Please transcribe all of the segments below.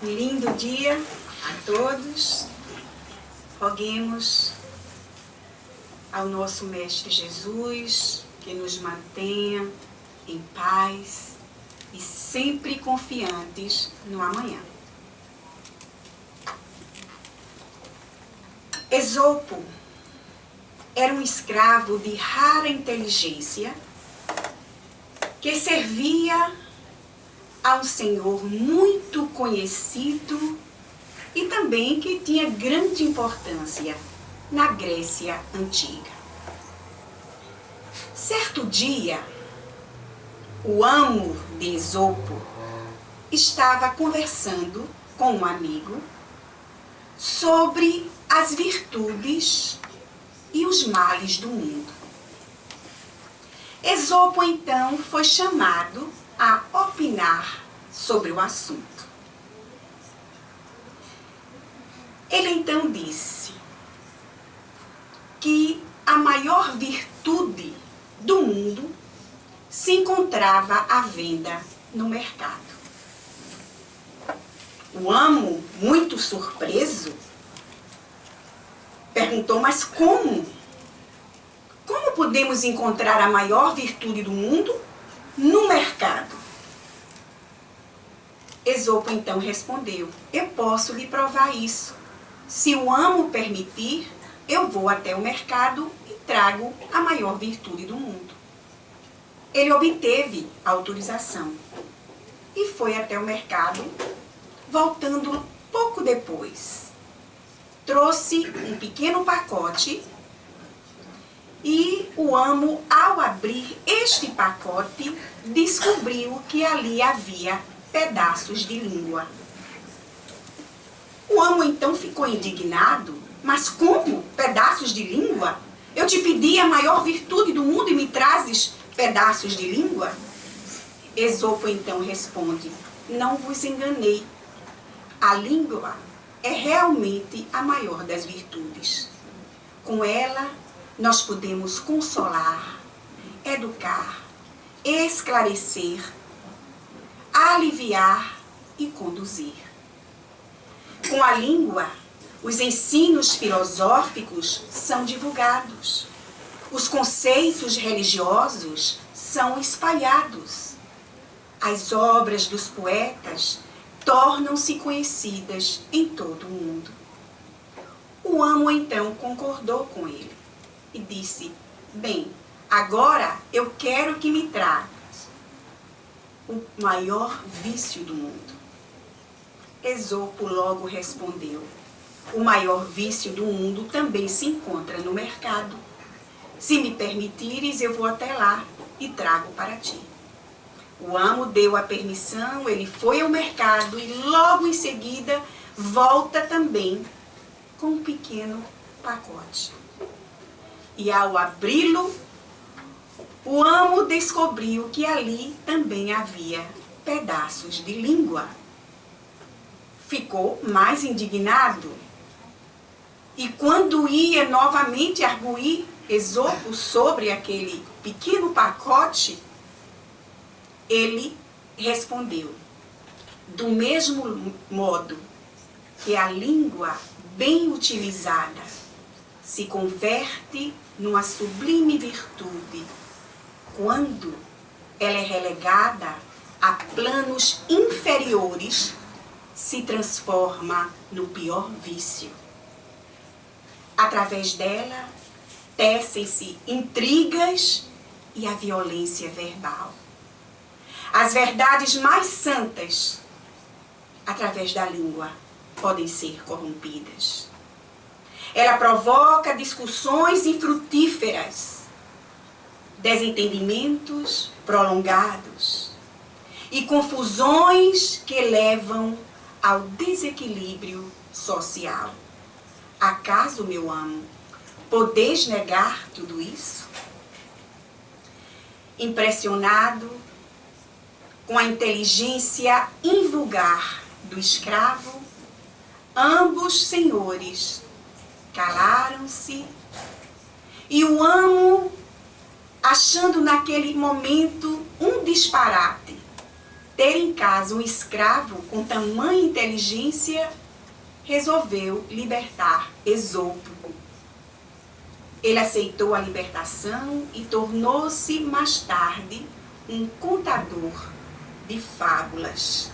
Um lindo dia a todos. Roguemos ao nosso Mestre Jesus que nos mantenha em paz e sempre confiantes no amanhã. Esopo era um escravo de rara inteligência que servia a um senhor muito conhecido e também que tinha grande importância na Grécia Antiga. Certo dia, o amo de Esopo estava conversando com um amigo sobre as virtudes e os males do mundo. Esopo, então, foi chamado a opinar sobre o assunto. Ele então disse que a maior virtude do mundo se encontrava à venda no mercado. O amo, muito surpreso, perguntou: mas como? Como podemos encontrar a maior virtude do mundo no mercado? Esopo então respondeu: eu posso lhe provar isso. Se o amo permitir, eu vou até o mercado e trago a maior virtude do mundo. Ele obteve a autorização e foi até o mercado, voltando pouco depois. Trouxe um pequeno pacote e o amo, ao abrir este pacote, descobriu que ali havia pedaços de língua. O amo então ficou indignado. Mas como? Pedaços de língua? Eu te pedi a maior virtude do mundo e me trazes pedaços de língua? Esopo então responde: não vos enganei. A língua é realmente a maior das virtudes. Com ela, nós podemos consolar, educar, esclarecer, aliviar e conduzir. Com a língua, os ensinos filosóficos são divulgados. Os conceitos religiosos são espalhados. As obras dos poetas tornam-se conhecidas em todo o mundo. O amo então concordou com ele e disse: bem, agora eu quero que me tragas o maior vício do mundo. Esopo logo respondeu: o maior vício do mundo também se encontra no mercado. Se me permitires, eu vou até lá e trago para ti. O amo deu a permissão, ele foi ao mercado e logo em seguida volta também com um pequeno pacote. E ao abri-lo, o amo descobriu que ali também havia pedaços de língua. Ficou mais indignado. E quando ia novamente arguir Esopo sobre aquele pequeno pacote, ele respondeu: do mesmo modo que a língua bem utilizada se converte numa sublime virtude quando ela é relegada a planos inferiores, se transforma no pior vício. Através dela, tecem-se intrigas e a violência verbal. As verdades mais santas, através da língua, podem ser corrompidas. Ela provoca discussões infrutíferas, desentendimentos prolongados e confusões que levam ao desequilíbrio social. Acaso, meu amo, podeis negar tudo isso? Impressionado com a inteligência invulgar do escravo, ambos senhores calaram-se e o amo, achando naquele momento um disparate ter em casa um escravo com tamanha inteligência, inteligência resolveu libertar Esopo. Ele aceitou a libertação e tornou-se mais tarde um contador de fábulas.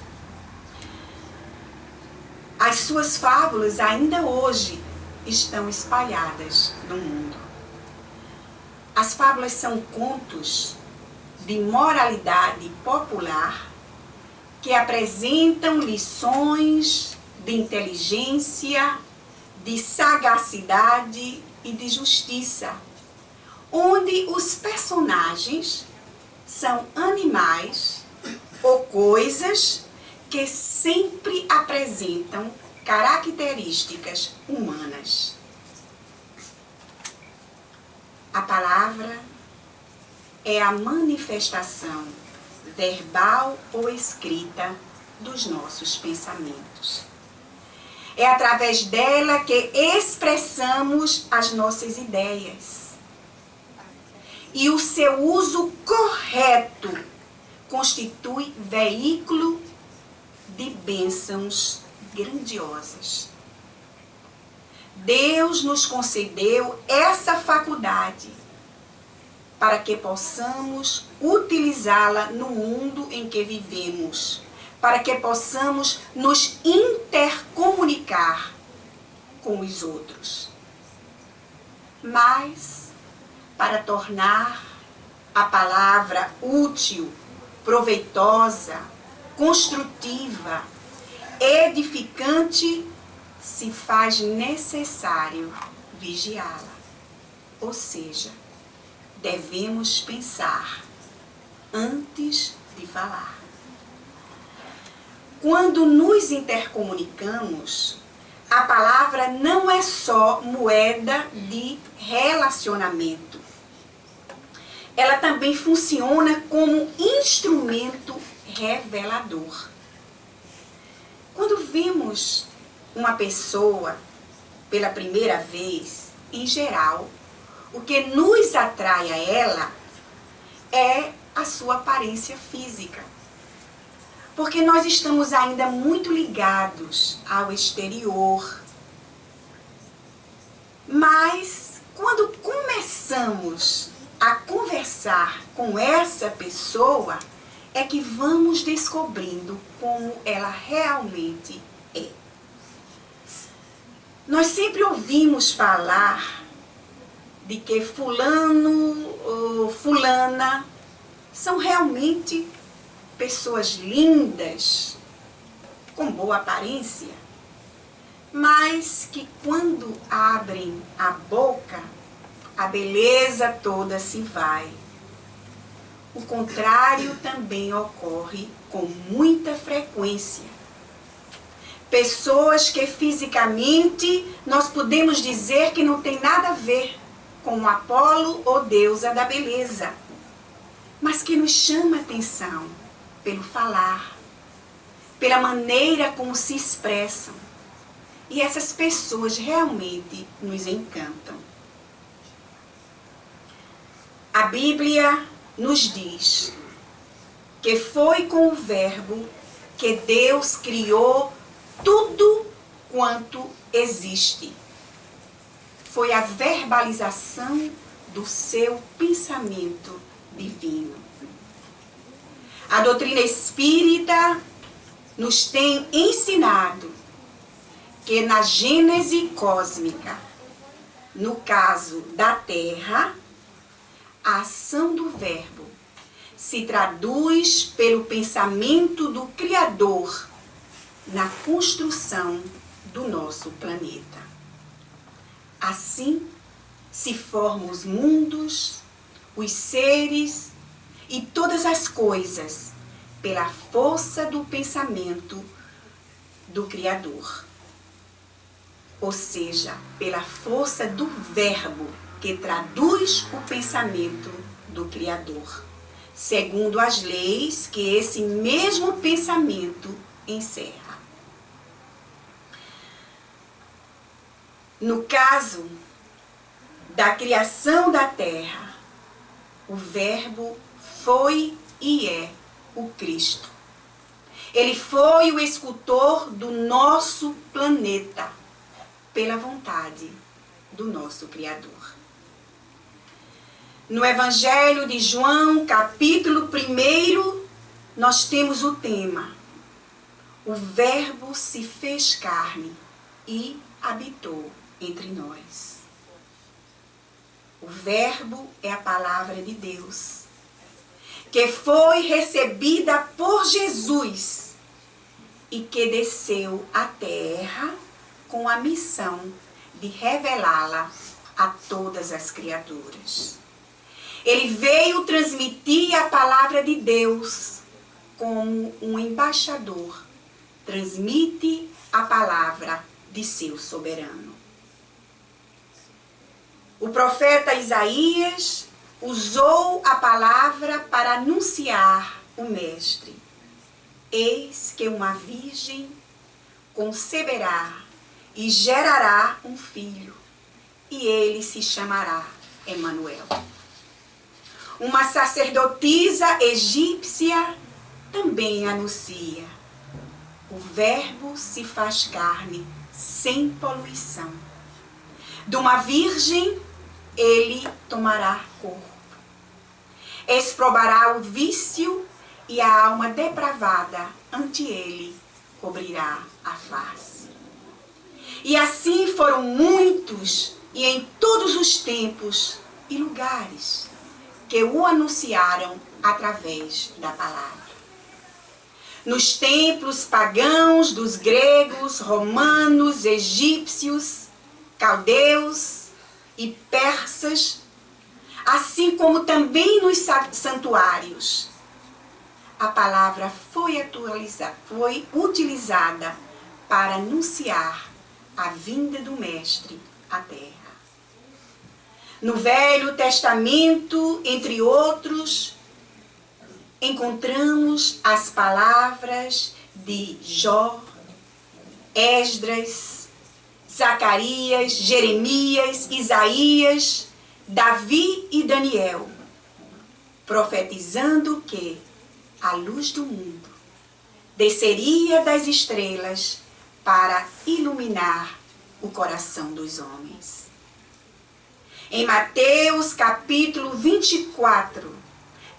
As suas fábulas ainda hoje estão espalhadas no mundo. As fábulas são contos de moralidade popular que apresentam lições de inteligência, de sagacidade e de justiça, onde os personagens são animais ou coisas que sempre apresentam características humanas. A palavra é a manifestação verbal ou escrita dos nossos pensamentos. É através dela que expressamos as nossas ideias. E o seu uso correto constitui veículo de bênçãos grandiosas. Deus nos concedeu essa faculdade para que possamos utilizá-la no mundo em que vivemos, para que possamos nos intercomunicar com os outros. Mas, para tornar a palavra útil, proveitosa, construtiva, edificante, se faz necessário vigiá-la. Ou seja, devemos pensar antes de falar. Quando nos intercomunicamos, a palavra não é só moeda de relacionamento. Ela também funciona como instrumento revelador. Quando vemos uma pessoa pela primeira vez, em geral, o que nos atrai a ela é a sua aparência física. Porque nós estamos ainda muito ligados ao exterior. Mas, quando começamos a conversar com essa pessoa, é que vamos descobrindo como ela realmente é. Nós sempre ouvimos falar de que fulano ou fulana são realmente pessoas lindas, com boa aparência, mas que quando abrem a boca, a beleza toda se vai. O contrário também ocorre com muita frequência. Pessoas que fisicamente nós podemos dizer que não tem nada a ver com Apolo ou deusa da beleza, mas que nos chama a atenção pelo falar, pela maneira como se expressam. E essas pessoas realmente nos encantam. A Bíblia nos diz que foi com o Verbo que Deus criou tudo quanto existe. Foi a verbalização do seu pensamento divino. A doutrina espírita nos tem ensinado que na gênese cósmica, no caso da Terra, a ação do Verbo se traduz pelo pensamento do Criador na construção do nosso planeta. Assim, se formam os mundos, os seres e todas as coisas pela força do pensamento do Criador. Ou seja, pela força do Verbo que traduz o pensamento do Criador, segundo as leis que esse mesmo pensamento encerra. No caso da criação da Terra, o Verbo foi e é o Cristo. Ele foi o escultor do nosso planeta, pela vontade do nosso Criador. No Evangelho de João, capítulo 1, nós temos o tema: o Verbo se fez carne e habitou entre nós. O Verbo é a palavra de Deus, que foi recebida por Jesus e que desceu à terra com a missão de revelá-la a todas as criaturas. Ele veio transmitir a palavra de Deus como um embaixador transmite a palavra de seu soberano. O profeta Isaías usou a palavra para anunciar o Mestre. Eis que uma virgem conceberá e gerará um filho, e ele se chamará Emanuel. Uma sacerdotisa egípcia também anuncia: o Verbo se faz carne sem poluição. De uma virgem ele tomará corpo. Exprobará o vício e a alma depravada ante ele cobrirá a face. E assim foram muitos e em todos os tempos e lugares que o anunciaram através da palavra. Nos templos pagãos dos gregos, romanos, egípcios, caldeus e persas, assim como também nos santuários, a palavra foi utilizada para anunciar a vinda do Mestre à terra. No Velho Testamento, entre outros, encontramos as palavras de Jó, Esdras, Zacarias, Jeremias, Isaías, Davi e Daniel, profetizando que a luz do mundo desceria das estrelas para iluminar o coração dos homens. Em Mateus capítulo 24,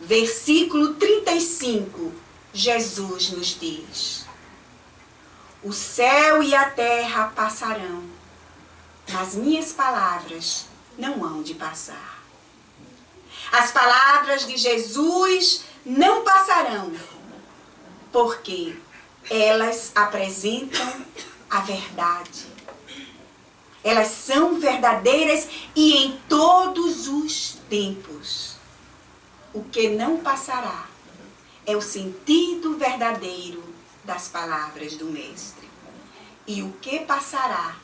versículo 35, Jesus nos diz: o céu e a terra passarão, mas minhas palavras não hão de passar. As palavras de Jesus não passarão, porque elas apresentam a verdade. Elas são verdadeiras e em todos os tempos. O que não passará é o sentido verdadeiro das palavras do Mestre. E o que passará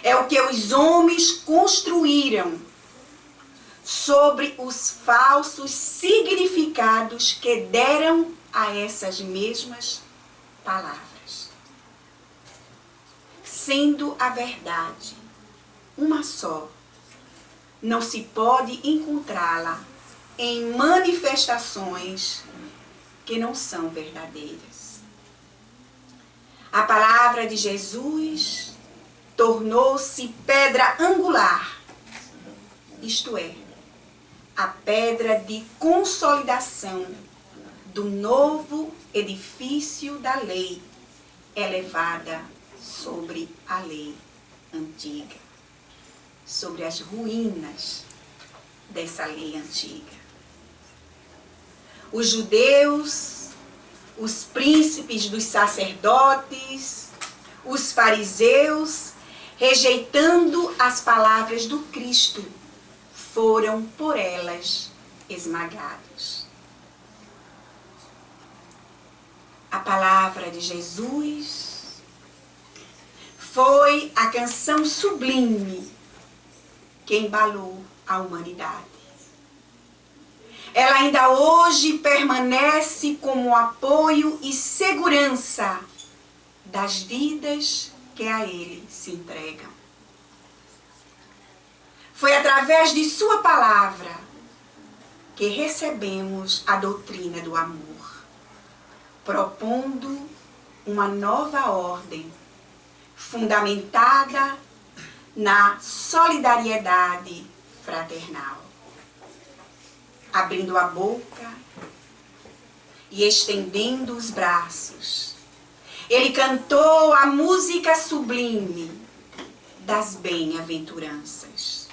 é o que os homens construíram sobre os falsos significados que deram a essas mesmas palavras. Sendo a verdade uma só, não se pode encontrá-la em manifestações que não são verdadeiras. A palavra de Jesus tornou-se pedra angular, isto é, a pedra de consolidação do novo edifício da lei, elevada sobre a lei antiga, sobre as ruínas dessa lei antiga. Os judeus, os príncipes dos sacerdotes, os fariseus, rejeitando as palavras do Cristo, foram por elas esmagados. A palavra de Jesus foi a canção sublime que embalou a humanidade. Ela ainda hoje permanece como apoio e segurança das vidas que a Ele se entregam. Foi através de sua palavra que recebemos a doutrina do amor, propondo uma nova ordem fundamentada na solidariedade fraternal. Abrindo a boca e estendendo os braços, ele cantou a música sublime das bem-aventuranças,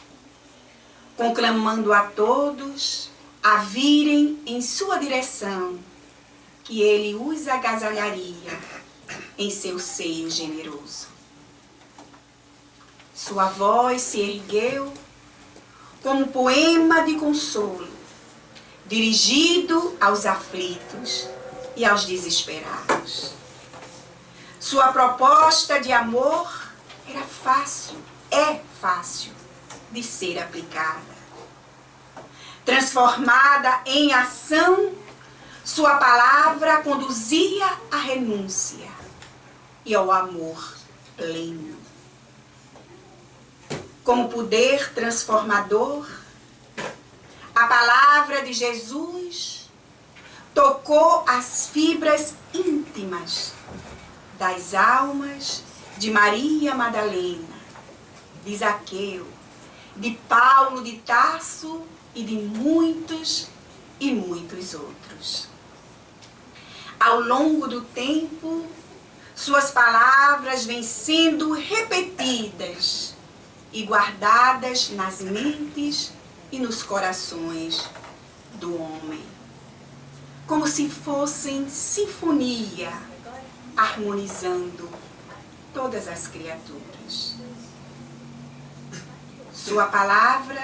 conclamando a todos a virem em sua direção, que ele os agasalharia em seu seio generoso. Sua voz se ergueu como poema de consolo, dirigido aos aflitos e aos desesperados. Sua proposta de amor era fácil, é fácil de ser aplicada. Transformada em ação, sua palavra conduzia à renúncia e ao amor pleno. Como poder transformador, a palavra de Jesus tocou as fibras íntimas das almas de Maria Madalena, de Zaqueu, de Paulo de Tarso e de muitos e muitos outros. Ao longo do tempo, suas palavras vêm sendo repetidas e guardadas nas mentes e nos corações do homem, como se fossem sinfonia, harmonizando todas as criaturas. Sua palavra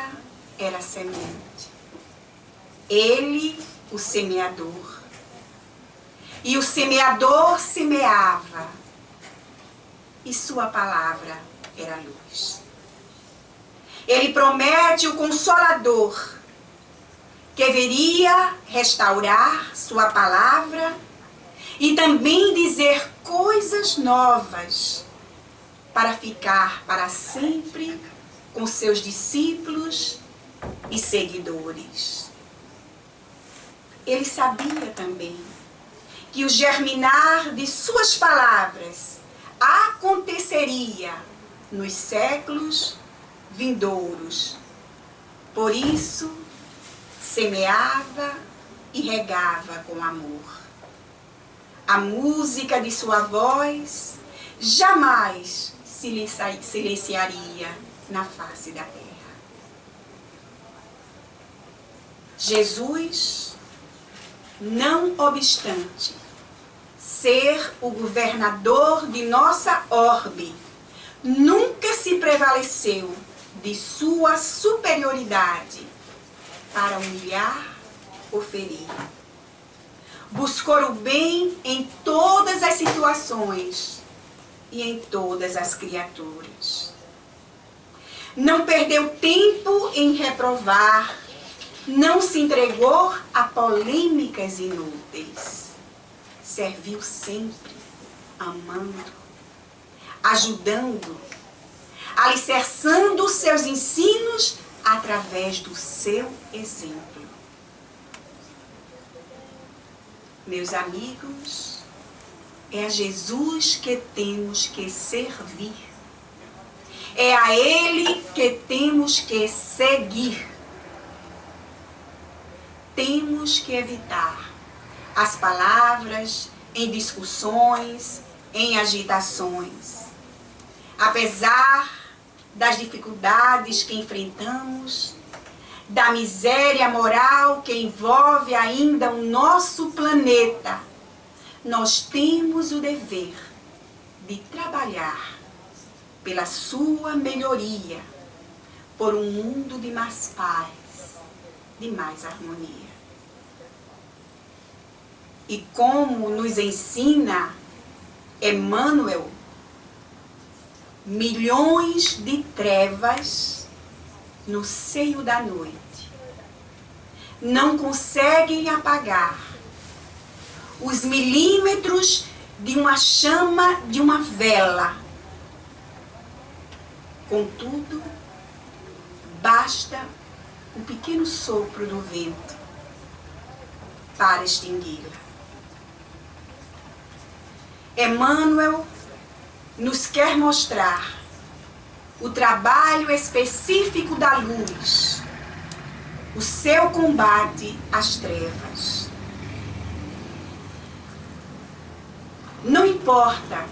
era semente. Ele, o semeador. E o semeador semeava. E sua palavra era luz. Ele promete o Consolador, que viria restaurar sua palavra e também dizer coisas novas para ficar para sempre com seus discípulos e seguidores. Ele sabia também que o germinar de suas palavras aconteceria nos séculos vindouros. Por isso, semeava e regava com amor. A música de sua voz jamais silenciaria na face da terra. Jesus, não obstante ser o governador de nossa orbe, nunca se prevaleceu de sua superioridade para humilhar ou ferir. Buscou o bem em todas as situações e em todas as criaturas. Não perdeu tempo em reprovar, não se entregou a polêmicas inúteis. Serviu sempre, amando, ajudando, alicerçando os seus ensinos através do seu exemplo. Meus amigos, é a Jesus que temos que servir. É a Ele que temos que seguir. Temos que evitar as palavras em discussões, em agitações. Apesar das dificuldades que enfrentamos, da miséria moral que envolve ainda o nosso planeta, nós temos o dever de trabalhar pela sua melhoria, por um mundo de mais paz, de mais harmonia. E como nos ensina Emmanuel, milhões de trevas no seio da noite não conseguem apagar os milímetros de uma chama de uma vela. Contudo, basta um pequeno sopro do vento para extingui-la. Emmanuel nos quer mostrar o trabalho específico da luz, o seu combate às trevas. Não importa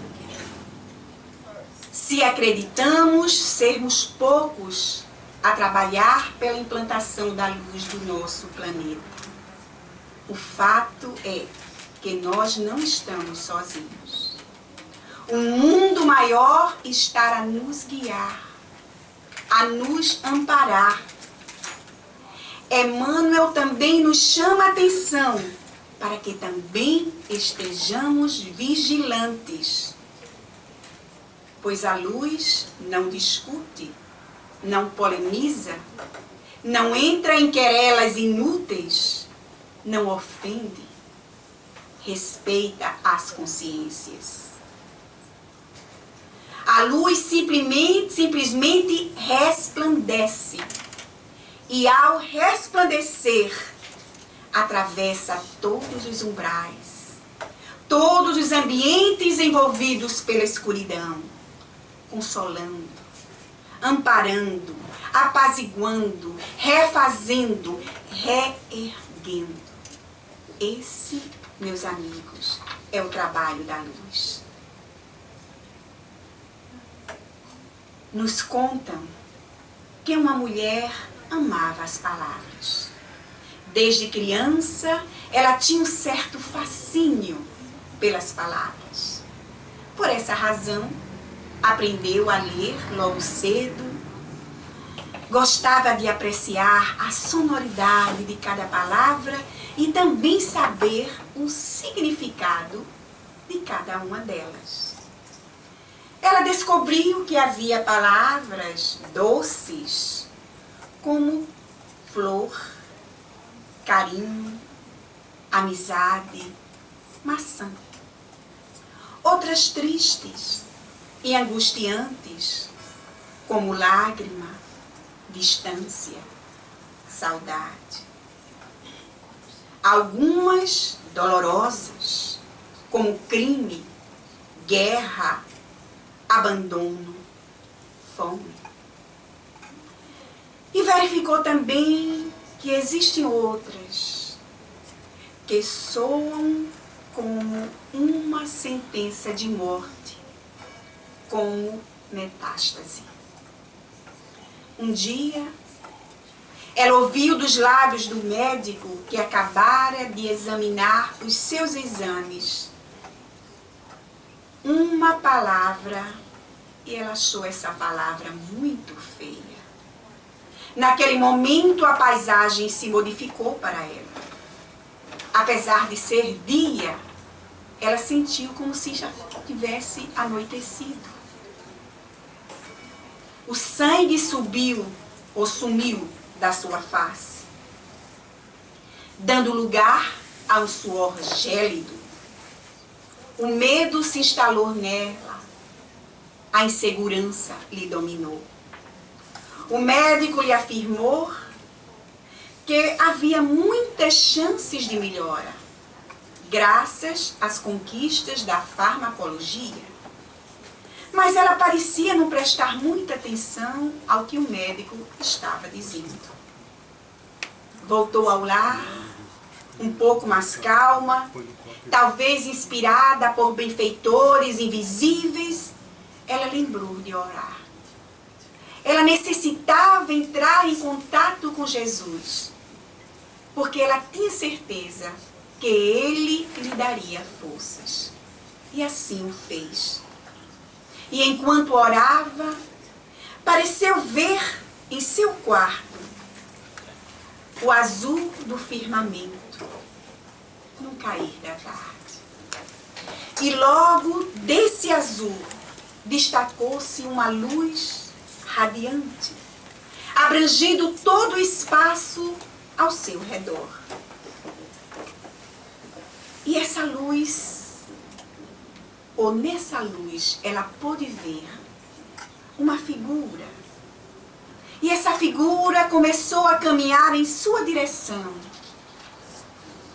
se acreditamos sermos poucos a trabalhar pela implantação da luz do nosso planeta. O fato é que nós não estamos sozinhos. Um mundo maior está a nos guiar, a nos amparar. Emmanuel também nos chama a atenção para que também estejamos vigilantes, pois a luz não discute, não polemiza, não entra em querelas inúteis, não ofende, respeita as consciências. A luz simplesmente resplandece. E ao resplandecer, atravessa todos os umbrais, todos os ambientes envolvidos pela escuridão, consolando, amparando, apaziguando, refazendo, reerguendo. Esse, meus amigos, é o trabalho da luz. Nos contam que uma mulher amava as palavras. Desde criança, ela tinha um certo fascínio pelas palavras. Por essa razão, aprendeu a ler logo cedo, gostava de apreciar a sonoridade de cada palavra e também saber o significado de cada uma delas. Ela descobriu que havia palavras doces, como flor, carinho, amizade, maçã. Outras tristes e angustiantes, como lágrima, distância, saudade. Algumas dolorosas, como crime, guerra, abandono, fome. E verificou também que existem outras que soam como uma sentença de morte, como metástase. Um dia, ela ouviu dos lábios do médico que acabara de examinar os seus exames uma palavra, e ela achou essa palavra muito feia. Naquele momento, a paisagem se modificou para ela. Apesar de ser dia, ela sentiu como se já tivesse anoitecido. O sangue subiu ou sumiu da sua face, dando lugar a um suor gélido. O medo se instalou nela, a insegurança lhe dominou. O médico lhe afirmou que havia muitas chances de melhora, graças às conquistas da farmacologia. Mas ela parecia não prestar muita atenção ao que o médico estava dizendo. Voltou ao lar, um pouco mais calma, talvez inspirada por benfeitores invisíveis, ela lembrou de orar. Ela necessitava entrar em contato com Jesus, porque ela tinha certeza que Ele lhe daria forças. E assim o fez. E enquanto orava, pareceu ver em seu quarto o azul do firmamento no cair da tarde. E logo desse azul destacou-se uma luz radiante, abrangendo todo o espaço ao seu redor. E essa luz, ou nessa luz, ela pôde ver uma figura. E essa figura começou a caminhar em sua direção.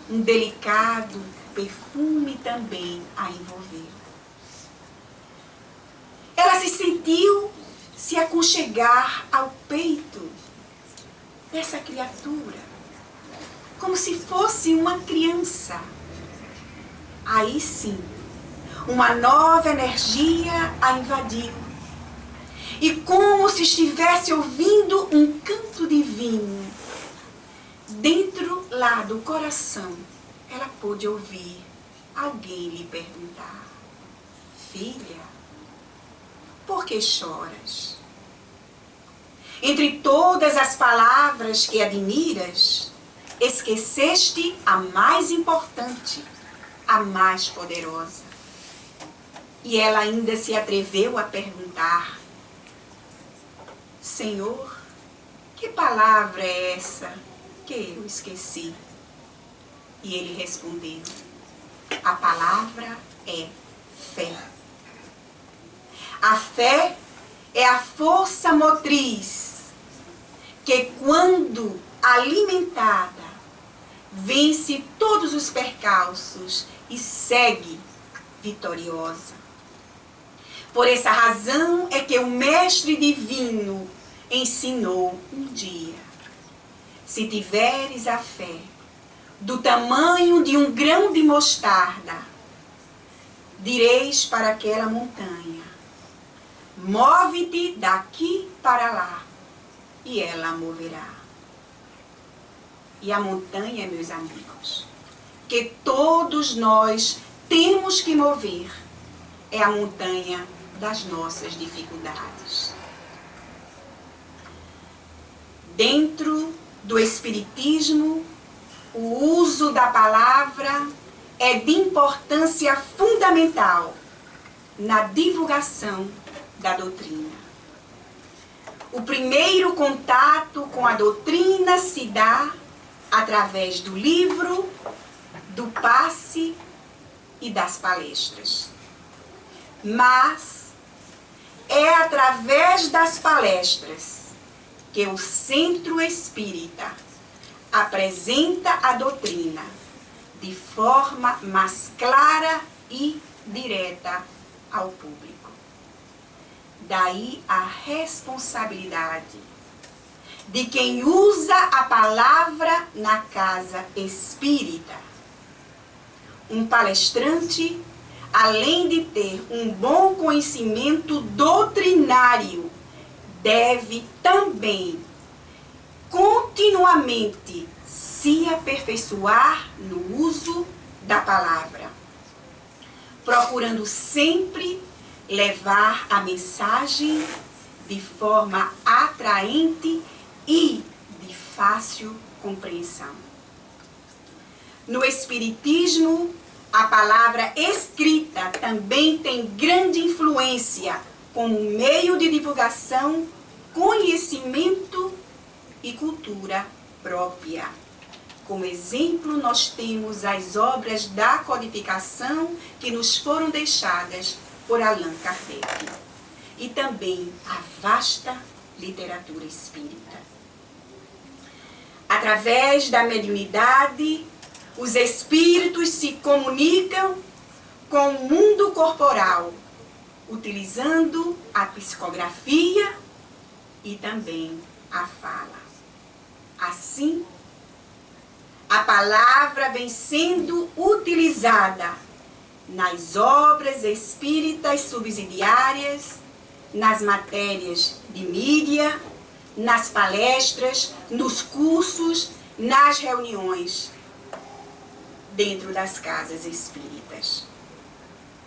Um delicado perfume também a envolveu. se aconchegar ao peito dessa criatura, como se fosse uma criança. Aí sim, uma nova energia a invadiu. E como se estivesse ouvindo um canto divino, dentro lá do coração, ela pôde ouvir alguém lhe perguntar: filha, por que choras? Entre todas as palavras que admiras, esqueceste a mais importante, a mais poderosa. E ela ainda se atreveu a perguntar: Senhor, que palavra é essa que eu esqueci? E ele respondeu: a palavra é fé. A fé é a força motriz que, quando alimentada, vence todos os percalços e segue vitoriosa. Por essa razão é que o Mestre Divino ensinou um dia: se tiveres a fé do tamanho de um grão de mostarda, direis para aquela montanha: move-te daqui para lá, e ela moverá. E a montanha, meus amigos, que todos nós temos que mover, é a montanha das nossas dificuldades. Dentro do Espiritismo, o uso da palavra é de importância fundamental na divulgação da doutrina. O primeiro contato com a doutrina se dá através do livro, do passe e das palestras. Mas é através das palestras que o Centro Espírita apresenta a doutrina de forma mais clara e direta ao público. Daí a responsabilidade de quem usa a palavra na casa espírita. Um palestrante, além de ter um bom conhecimento doutrinário, deve também continuamente se aperfeiçoar no uso da palavra, procurando sempre levar a mensagem de forma atraente e de fácil compreensão. No Espiritismo, a palavra escrita também tem grande influência como meio de divulgação, conhecimento e cultura própria. Como exemplo, nós temos as obras da codificação que nos foram deixadas por Allan Kardec e também a vasta literatura espírita. Através da mediunidade, os espíritos se comunicam com o mundo corporal, utilizando a psicografia e também a fala. Assim, a palavra vem sendo utilizada nas obras espíritas subsidiárias, nas matérias de mídia, nas palestras, nos cursos, nas reuniões, dentro das casas espíritas.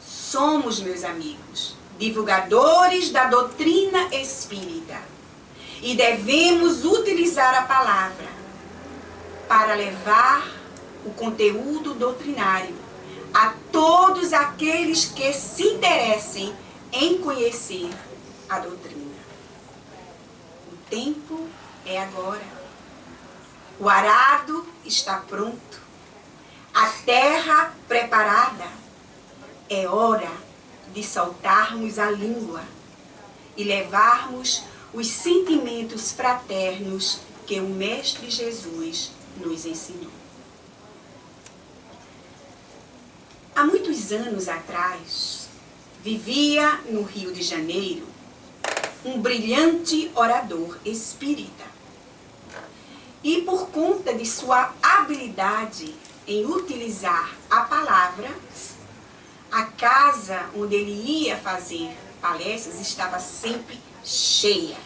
Somos, meus amigos, divulgadores da doutrina espírita e devemos utilizar a palavra para levar o conteúdo doutrinário a todos aqueles que se interessem em conhecer a doutrina. O tempo é agora. O arado está pronto. A terra preparada. É hora de soltarmos a língua e levarmos os sentimentos fraternos que o Mestre Jesus nos ensinou. Há muitos anos atrás, vivia no Rio de Janeiro um brilhante orador espírita. E por conta de sua habilidade em utilizar a palavra, a casa onde ele ia fazer palestras estava sempre cheia.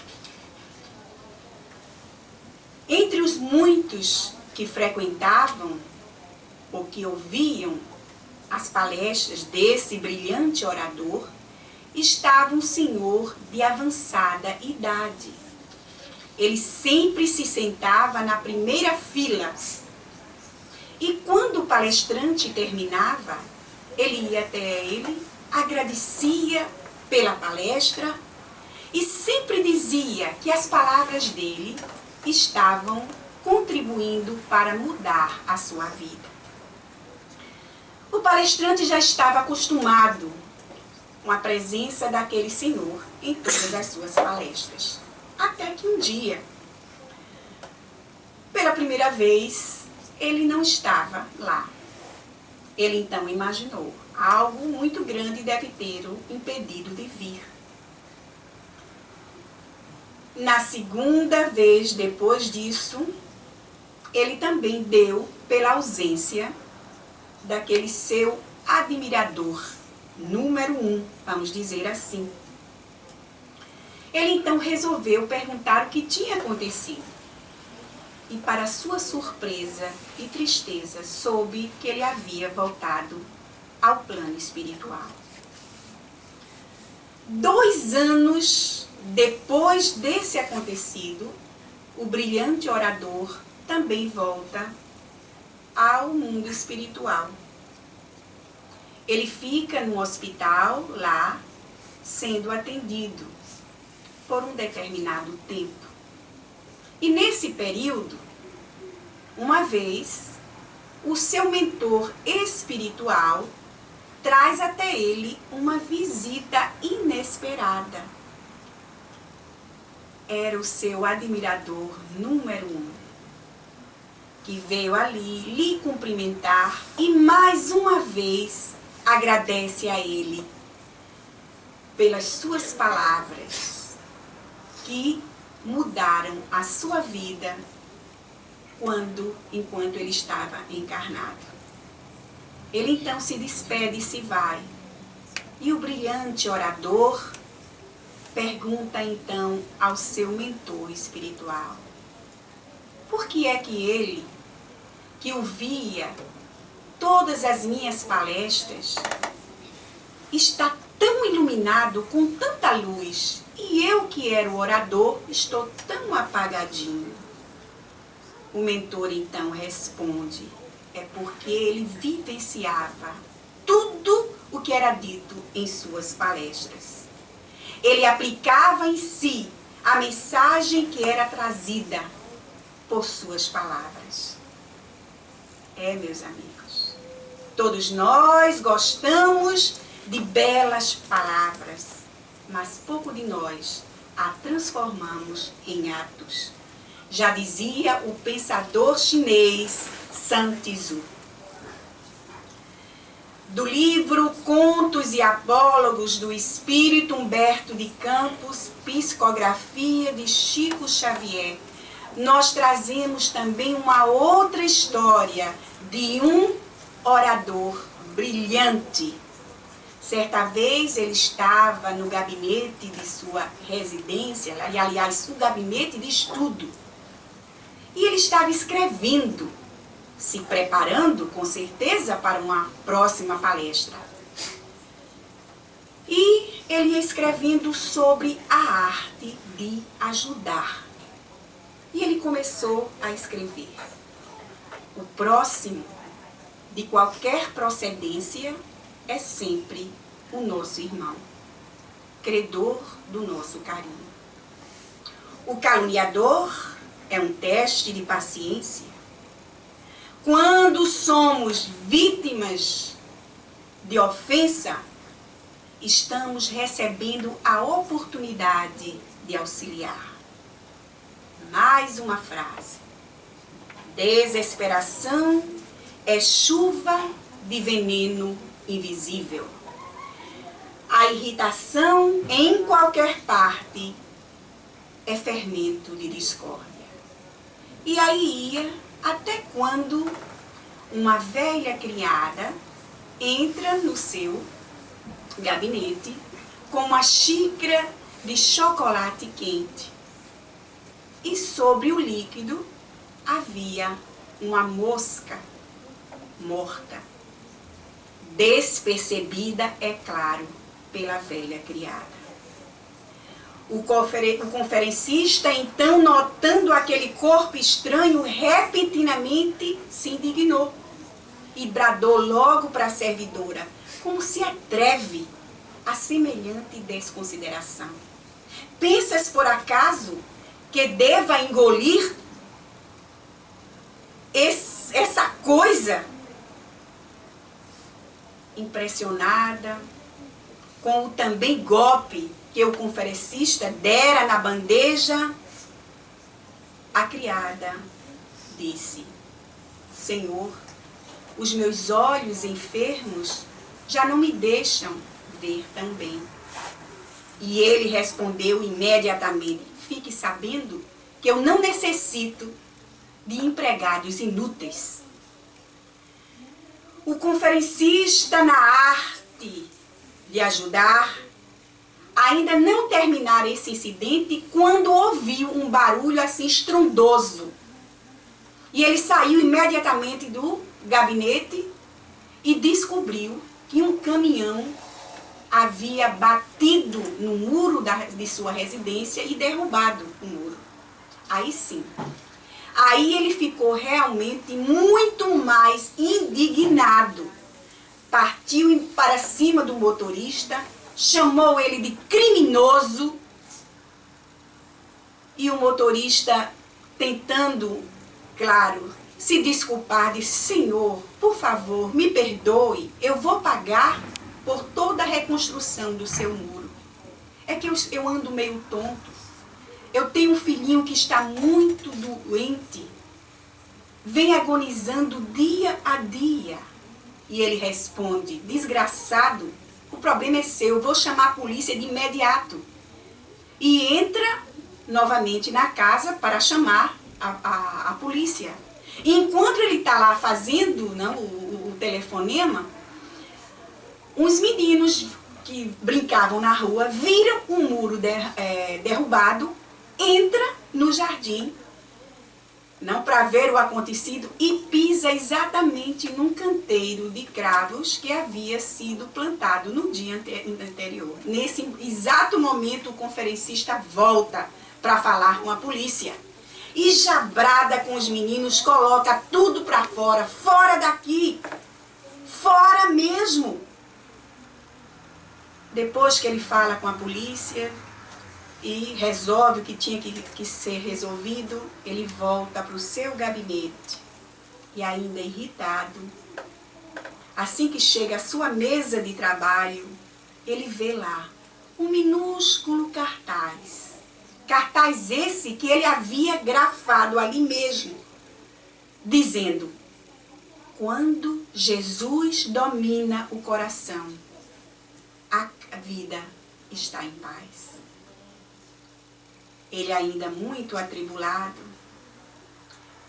Entre os muitos que frequentavam ou que ouviam as palestras desse brilhante orador, estava um senhor de avançada idade. Ele sempre se sentava na primeira fila. E quando o palestrante terminava, ele ia até ele, agradecia pela palestra e sempre dizia que as palavras dele estavam contribuindo para mudar a sua vida. O palestrante já estava acostumado com a presença daquele senhor em todas as suas palestras. Até que um dia, pela primeira vez, ele não estava lá. Ele então imaginou, algo muito grande deve ter-o impedido de vir. Na segunda vez depois disso, ele também deu pela ausência daquele seu admirador, número 1, vamos dizer assim. Ele então resolveu perguntar o que tinha acontecido. E para sua surpresa e tristeza, soube que ele havia voltado ao plano espiritual. 2 anos depois desse acontecido, o brilhante orador também volta ao mundo espiritual. Ele fica no hospital lá, sendo atendido por um determinado tempo. E nesse período, uma vez, o seu mentor espiritual traz até ele uma visita inesperada. Era o seu admirador número 1, que veio ali lhe cumprimentar e mais uma vez agradece a ele pelas suas palavras que mudaram a sua vida enquanto ele estava encarnado. Ele então se despede e se vai. E o brilhante orador pergunta então ao seu mentor espiritual: por que é que ele, que ouvia todas as minhas palestras, está tão iluminado com tanta luz, e eu, que era o orador, estou tão apagadinho? O mentor então responde: é porque ele vivenciava tudo o que era dito em suas palestras. Ele aplicava em si a mensagem que era trazida por suas palavras. Meus amigos, todos nós gostamos de belas palavras, mas pouco de nós a transformamos em atos. Já dizia o pensador chinês Sun Tzu. Do livro Contos e Apólogos do Espírito Humberto de Campos, Psicografia de Chico Xavier, nós trazemos também uma outra história de um orador brilhante. Certa vez ele estava no gabinete de sua residência, aliás, o gabinete de estudo, e ele estava escrevendo, se preparando, com certeza, para uma próxima palestra. E ele ia escrevendo sobre a arte de ajudar. E ele começou a escrever: o próximo de qualquer procedência é sempre o nosso irmão, credor do nosso carinho. O caluniador é um teste de paciência. Quando somos vítimas de ofensa, estamos recebendo a oportunidade de auxiliar. Mais uma frase: desesperação é chuva de veneno invisível. A irritação em qualquer parte é fermento de discórdia. E aí ia até quando uma velha criada entra no seu gabinete com uma xícara de chocolate quente. E sobre o líquido havia uma mosca morta, despercebida, é claro, pela velha criada. O conferencista, então, notando aquele corpo estranho, repentinamente se indignou e bradou logo para a servidora: como se atreve a semelhante desconsideração? Pensas, por acaso, que deva engolir essa coisa? Impressionada com o também golpe que o conferencista dera na bandeja, a criada disse: Senhor, os meus olhos enfermos já não me deixam ver tão bem. E ele respondeu imediatamente: fique sabendo que eu não necessito de empregados inúteis. O conferencista, na arte de ajudar, ainda não terminara esse incidente quando ouviu um barulho assim estrondoso. E ele saiu imediatamente do gabinete e descobriu que um caminhão havia batido no muro de sua residência e derrubado o muro. Aí sim. Aí ele ficou realmente muito mais indignado. Partiu para cima do motorista, chamou ele de criminoso e o motorista, tentando, claro, se desculpar, disse: Senhor, por favor, me perdoe, eu vou pagar por toda a reconstrução do seu muro. É que eu ando meio tonto. Eu tenho um filhinho que está muito doente, vem agonizando dia a dia. E ele responde: desgraçado, o problema é seu, vou chamar a polícia de imediato. E entra novamente na casa para chamar a polícia. E enquanto ele está lá fazendo o telefonema, uns meninos que brincavam na rua viram um muro derrubado, entra no jardim, não para ver o acontecido, e pisa exatamente num canteiro de cravos que havia sido plantado no dia anterior. Nesse exato momento, o conferencista volta para falar com a polícia. E já brada com os meninos, coloca tudo para fora, fora daqui, fora mesmo. Depois que ele fala com a polícia e resolve o que tinha que ser resolvido, ele volta para o seu gabinete. E ainda irritado, assim que chega à sua mesa de trabalho, ele vê lá um minúsculo cartaz. Cartaz esse que ele havia grafado ali mesmo, dizendo: quando Jesus domina o coração, a vida está em paz. Ele ainda muito atribulado,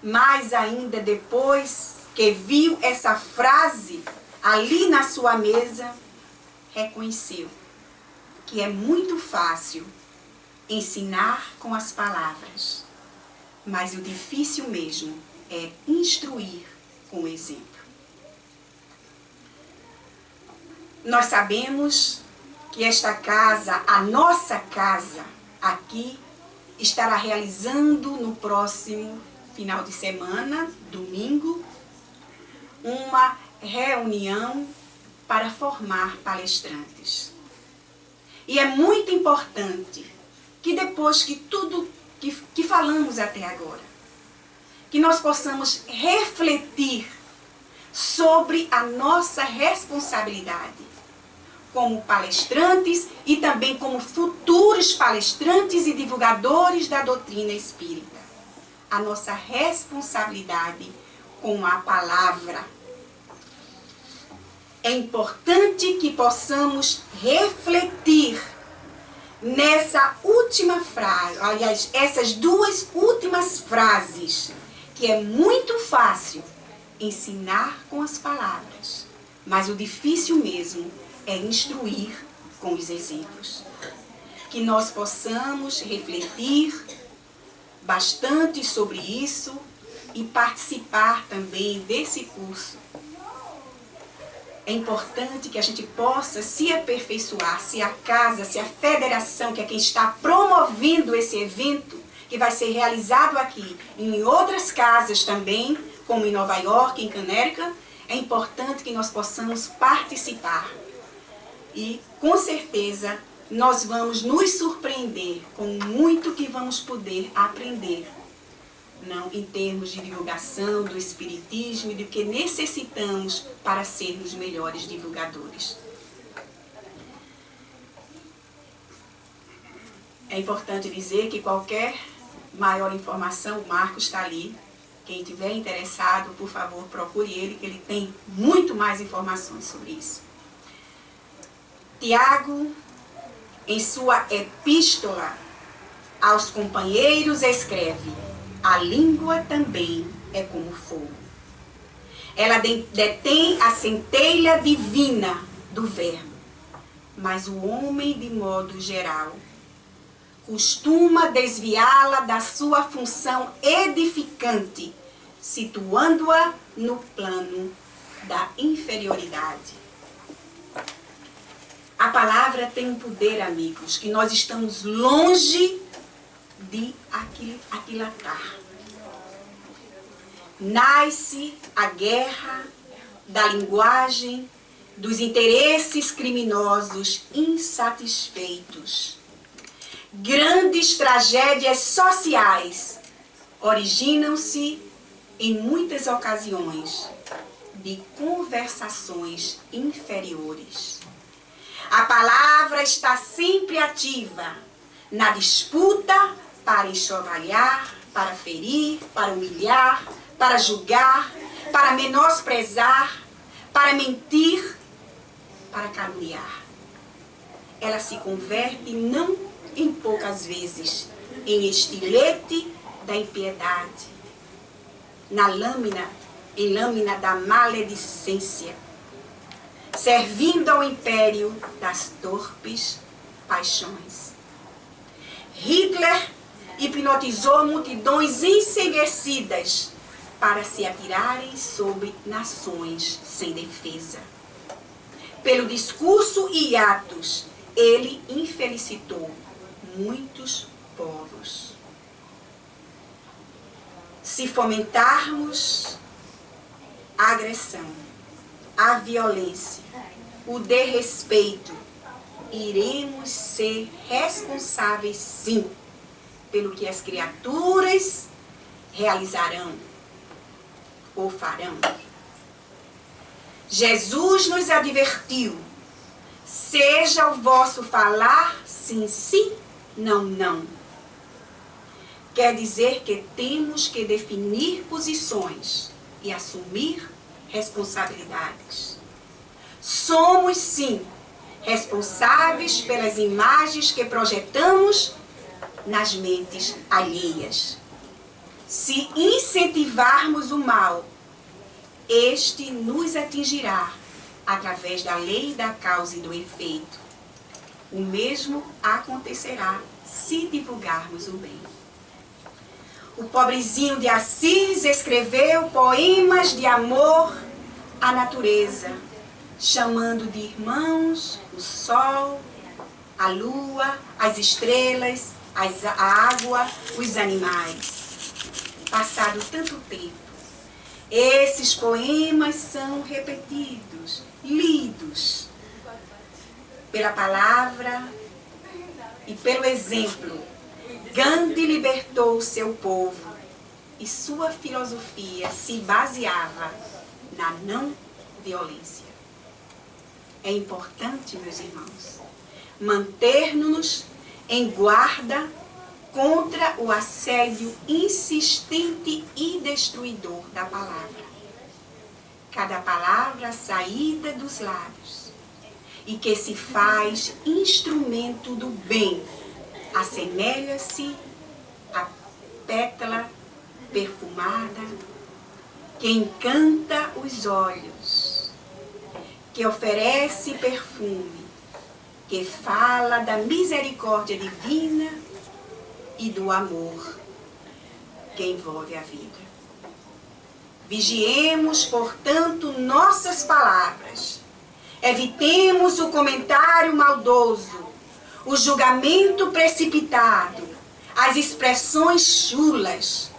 mas ainda depois que viu essa frase ali na sua mesa, reconheceu que é muito fácil ensinar com as palavras, mas o difícil mesmo é instruir com o exemplo. Nós sabemos que esta casa, a nossa casa aqui, estará realizando no próximo final de semana, domingo, uma reunião para formar palestrantes. E é muito importante que depois que tudo que falamos até agora, que nós possamos refletir sobre a nossa responsabilidade como palestrantes e também como futuros palestrantes e divulgadores da doutrina espírita. A nossa responsabilidade com a palavra. É importante que possamos refletir nessa última frase, aliás, essas duas últimas frases, que é muito fácil ensinar com as palavras, mas o difícil mesmo é instruir com os exemplos. Que nós possamos refletir bastante sobre isso e participar também desse curso. É importante que a gente possa se aperfeiçoar, se a casa, se a federação, que é quem está promovendo esse evento, que vai ser realizado aqui e em outras casas também, como em Nova York, em Connecticut, é importante que nós possamos participar. E, com certeza, nós vamos nos surpreender com muito que vamos poder aprender, não em termos de divulgação do Espiritismo e do que necessitamos para sermos melhores divulgadores. É importante dizer que qualquer maior informação, o Marcos está ali. Quem estiver interessado, por favor, procure ele, que ele tem muito mais informações sobre isso. Tiago, em sua epístola aos companheiros, escreve: a língua também é como fogo. Ela detém a centelha divina do verbo, mas o homem, de modo geral, costuma desviá-la da sua função edificante, situando-a no plano da inferioridade. A palavra tem um poder, amigos, que nós estamos longe de aquilatar. Nasce a guerra da linguagem, dos interesses criminosos insatisfeitos. Grandes tragédias sociais originam-se, em muitas ocasiões, de conversações inferiores. A palavra está sempre ativa na disputa para enxovalhar, para ferir, para humilhar, para julgar, para menosprezar, para mentir, para caluniar. Ela se converte, não em poucas vezes, em estilete da impiedade, em lâmina da maledicência, servindo ao império das torpes paixões. Hitler hipnotizou multidões enceguecidas para se atirarem sobre nações sem defesa. Pelo discurso e atos, ele infelicitou muitos povos. Se fomentarmos a agressão, a violência, o desrespeito, iremos ser responsáveis, sim, pelo que as criaturas realizarão ou farão. Jesus nos advertiu: seja o vosso falar sim, sim, não, não. Quer dizer que temos que definir posições e assumir responsabilidades. Somos, sim, responsáveis pelas imagens que projetamos nas mentes alheias. Se incentivarmos o mal, este nos atingirá através da lei da causa e do efeito. O mesmo acontecerá se divulgarmos o bem. O pobrezinho de Assis escreveu poemas de amor à natureza, chamando de irmãos o sol, a lua, as estrelas, a água, os animais. Passado tanto tempo, esses poemas são repetidos, lidos pela palavra e pelo exemplo. Gandhi libertou seu povo e sua filosofia se baseava na não violência. É importante, meus irmãos, manter-nos em guarda contra o assédio insistente e destruidor da palavra. Cada palavra saída dos lábios e que se faz instrumento do bem assemelha-se à pétala perfumada que encanta os olhos, que oferece perfume, que fala da misericórdia divina e do amor que envolve a vida. Vigiemos, portanto, nossas palavras. Evitemos o comentário maldoso, o julgamento precipitado, as expressões chulas,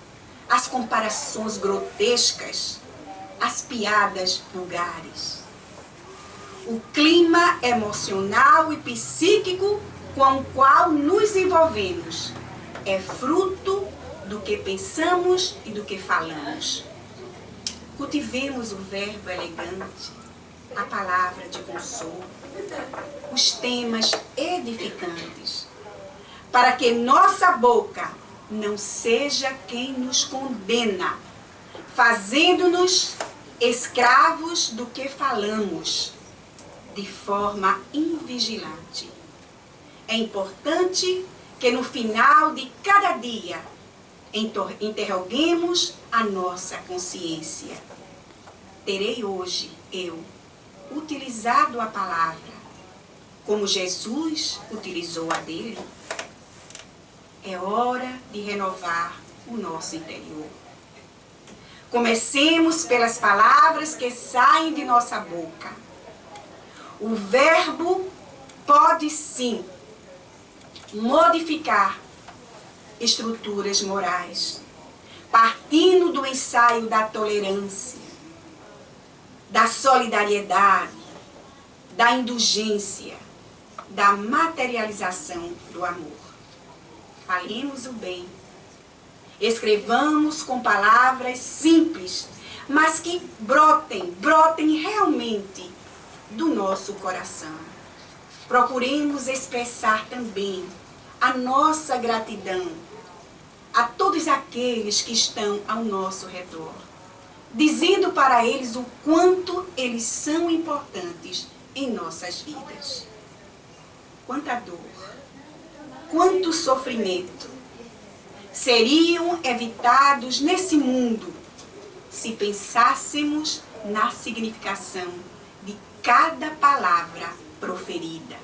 as comparações grotescas, as piadas vulgares. O clima emocional e psíquico com o qual nos envolvemos é fruto do que pensamos e do que falamos. Cultivemos o verbo elegante, a palavra de consolo, os temas edificantes, para que nossa boca não seja quem nos condena, fazendo-nos escravos do que falamos, de forma invigilante. É importante que no final de cada dia interroguemos a nossa consciência. Terei hoje, eu, utilizado a palavra como Jesus utilizou a dele? É hora de renovar o nosso interior. Comecemos pelas palavras que saem de nossa boca. O verbo pode sim modificar estruturas morais, partindo do ensaio da tolerância, da solidariedade, da indulgência, da materialização do amor. Falemos o bem. Escrevamos com palavras simples, mas que brotem realmente do nosso coração. Procuremos expressar também a nossa gratidão a todos aqueles que estão ao nosso redor, dizendo para eles o quanto eles são importantes em nossas vidas. Quanta dor, quanto sofrimento seriam evitados nesse mundo se pensássemos na significação de cada palavra proferida.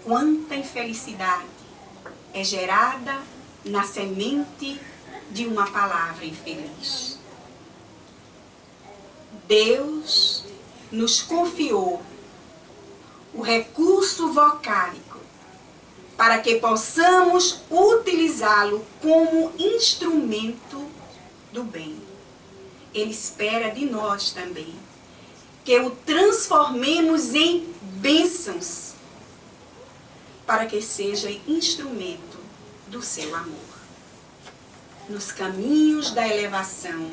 Quanta infelicidade é gerada na semente de uma palavra infeliz. Deus nos confiou o recurso vocálico para que possamos utilizá-lo como instrumento do bem. Ele espera de nós também que o transformemos em bênçãos para que seja instrumento do seu amor. Nos caminhos da elevação,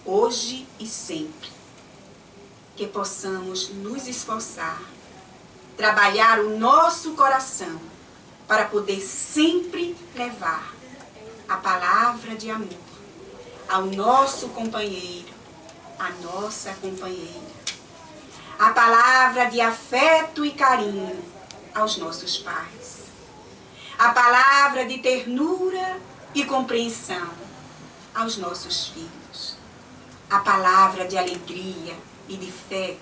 hoje e sempre, que possamos nos esforçar, trabalhar o nosso coração para poder sempre levar a palavra de amor ao nosso companheiro, à nossa companheira, a palavra de afeto e carinho aos nossos pais, a palavra de ternura e compreensão aos nossos filhos, a palavra de alegria e de fé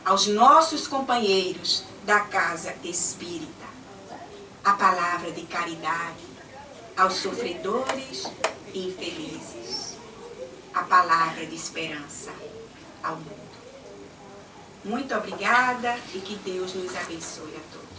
aos nossos companheiros da casa espírita, a palavra de caridade aos sofredores e infelizes, a palavra de esperança ao mundo. Muito obrigada e que Deus nos abençoe a todos.